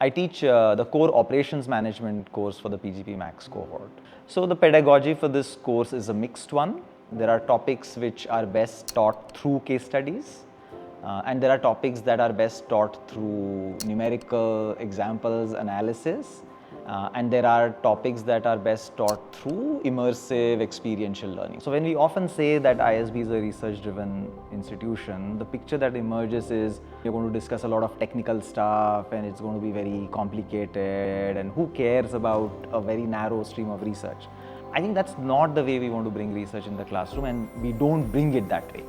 I teach the core operations management course for the PGP MAX cohort. So the pedagogy for this course is a mixed one. There are topics which are best taught through case studies, and there are topics that are best taught through numerical examples analysis, and there are topics that are best taught through immersive experiential learning. So when we often say that ISB is a research-driven institution, the picture that emerges is you're going to discuss a lot of technical stuff and it's going to be very complicated, and who cares about a very narrow stream of research. I think that's not the way we want to bring research in the classroom, and we don't bring it that way.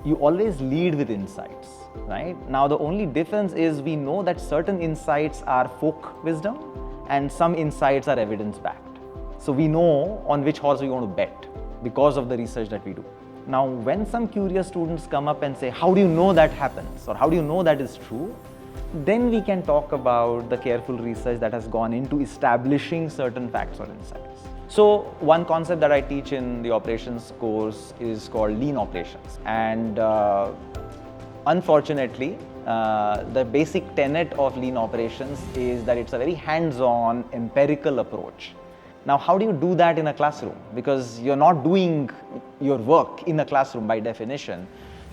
You always lead with insights, right? Now the only difference is we know that certain insights are folk wisdom and some insights are evidence backed. So we know on which horse we want to bet because of the research that we do. Now when some curious students come up and say, how do you know that happens, or how do you know that is true? Then we can talk about the careful research that has gone into establishing certain facts or insights. So one concept that I teach in the operations course is called lean operations, and unfortunately the basic tenet of lean operations is that it's a very hands-on empirical approach. Now how do you do that in a classroom? Because you're not doing your work in a classroom by definition.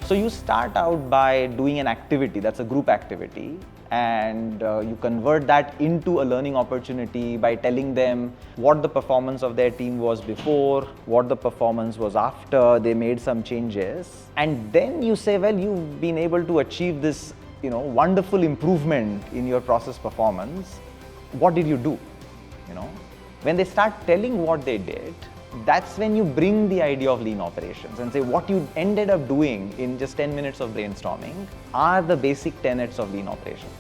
So you start out by doing an activity that's a group activity, and you convert that into a learning opportunity by telling them what the performance of their team was before, what the performance was after they made some changes. And then you say, well, you've been able to achieve this, wonderful improvement in your process performance. What did you do? When they start telling what they did, that's when you bring the idea of lean operations and say what you ended up doing in just 10 minutes of brainstorming are the basic tenets of lean operations.